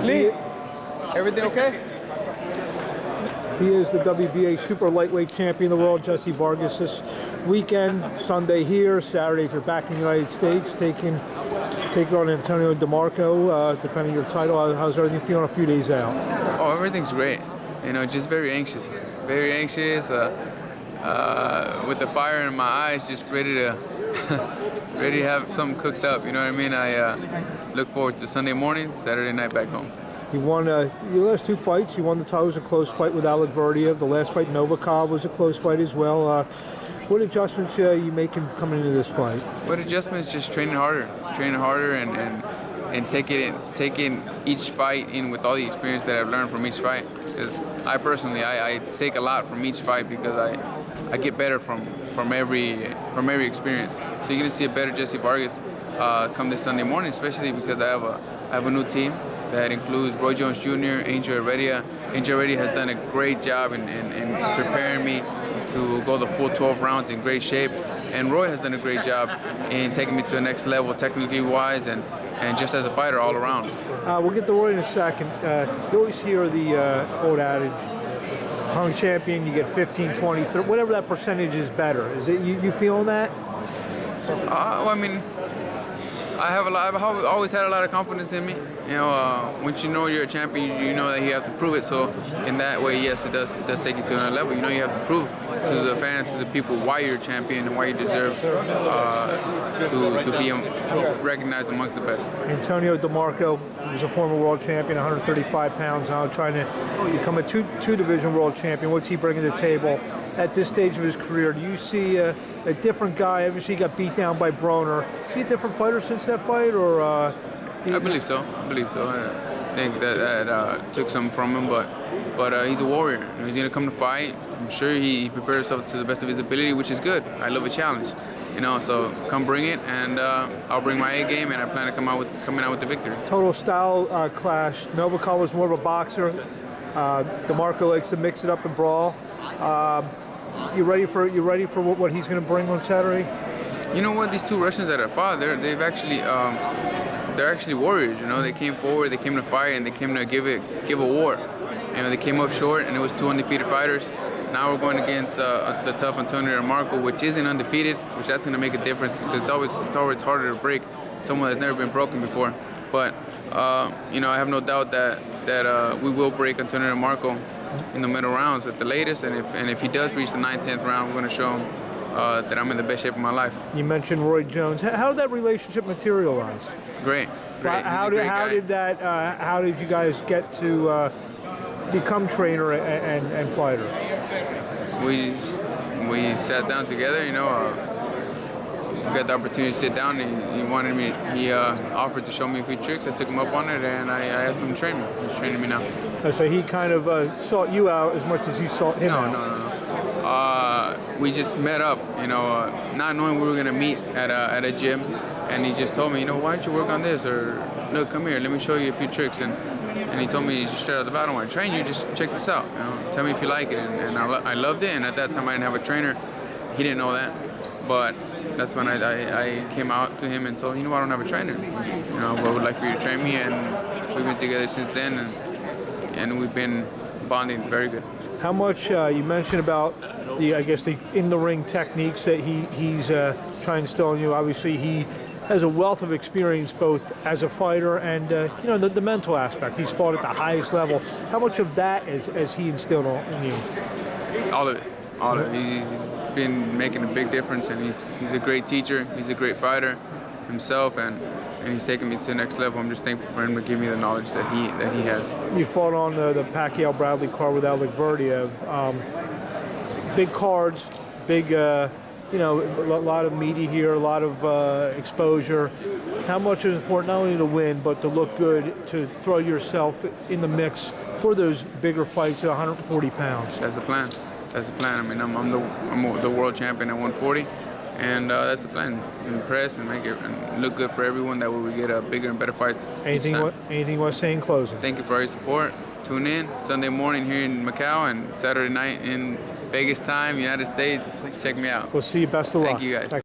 Lee, everything okay? He is the WBA super lightweight champion of the world, Jesse Vargas. This weekend, Sunday here, Saturday if you're back in the United States, taking on Antonio DeMarco, defending your title. How's everything feeling a few days out? Oh, everything's great. You know, just very anxious. Very anxious, with the fire in my eyes, just ready to ready to have something cooked up. You know what I mean? I look forward to Sunday morning, Saturday night back home. You won your last two fights. You won the title. It was a close fight with Alex Verdiev. The last fight, Novikov, was a close fight as well. What adjustments you making coming into this fight? What adjustments? Just training harder, and taking each fight in with all the experience that I've learned from each fight. Because I personally, I take a lot from each fight because I get better from every experience. So you're gonna see a better Jesse Vargas come this Sunday morning, especially because I have a new team that includes Roy Jones Jr., Angel Heredia. Angel Heredia has done a great job in preparing me to go the full 12 rounds in great shape. And Roy has done a great job in taking me to the next level, technically wise, and just as a fighter all around. We'll get to Roy in a second. You always hear the old adage, hung champion, you get 15, 20, 30, whatever that percentage is better. Is it you feeling that? Well, I mean, I've always had a lot of confidence in me. You know, once you know you're a champion, you know that you have to prove it. So in that way, yes, it does take you to another level. You know, you have to prove to the fans, to the people, why you're a champion and why you deserve to be recognized amongst the best. Antonio DeMarco is a former world champion, 135 pounds now, trying to become a two-division world champion. What's he bringing to the table at this stage of his career? Do you see a different guy? Obviously, he got beat down by Broner. Is he a different fighter since that fight, or? I believe so. I think that took some from him, but he's a warrior. You know, he's gonna come to fight. I'm sure he prepared himself to the best of his ability, which is good. I love a challenge, you know. So come bring it, and I'll bring my A game, and I plan to coming out with the victory. Total style clash. Novikov was more of a boxer. DeMarco likes to mix it up and brawl. You ready for what he's going to bring on Saturday? You know what? These two Russians that I fought, they're actually warriors. You know, they came forward, they came to fight, and they came to give a war. You know, they came up short, and it was two undefeated fighters. Now we're going against the tough Antonio DeMarco, which isn't undefeated, which that's going to make a difference. Because it's always harder to break someone that's never been broken before. But you know, I have no doubt that we will break Antonio DeMarco in the middle rounds at the latest, and if he does reach the 9th, 10th round, we're going to show him that I'm in the best shape of my life. You mentioned Roy Jones. How did that relationship materialize? Great. How did you guys get to become trainer and fighter? We sat down together. You know, we got the opportunity to sit down, and he offered to show me a few tricks. I took him up on it, and I asked him to train me. He's training me now. So he kind of sought you out as much as you sought him out? No. We just met up, you know, not knowing we were going to meet at a gym, and he just told me, you know, why don't you work on this, or look, come here, let me show you a few tricks, and he told me just straight out the bat, I don't want to train you, just check this out, you know, tell me if you like it, and I loved it, and at that time I didn't have a trainer. He didn't know that, but that's when I came out to him and told him, you know, I don't have a trainer, you know, but I would like for you to train me, and we've been together since then, and we've been bonding very good. How much you mentioned about the in-the-ring techniques that he's trying to instill in you. Obviously, he has a wealth of experience both as a fighter and you know, the mental aspect. He's fought at the highest level. How much of that is he instilled in you? All of it. He's been making a big difference, and he's a great teacher. He's a great fighter himself, and he's taken me to the next level. I'm just thankful for him to give me the knowledge that he has. You fought on the Pacquiao-Bradley card with Alex Verdiev. Big cards, big, you know, a lot of media here, a lot of exposure. How much is important not only to win, but to look good, to throw yourself in the mix for those bigger fights at 140 pounds? That's the plan. I mean, I'm the world champion at 140. And that's the plan. Impress and make it and look good for everyone. That way we get bigger and better fights. Anything you want to say in closing? Thank you for all your support. Tune in Sunday morning here in Macau and Saturday night in Vegas time, United States. Check me out. We'll see you. Best of luck. Thank you guys.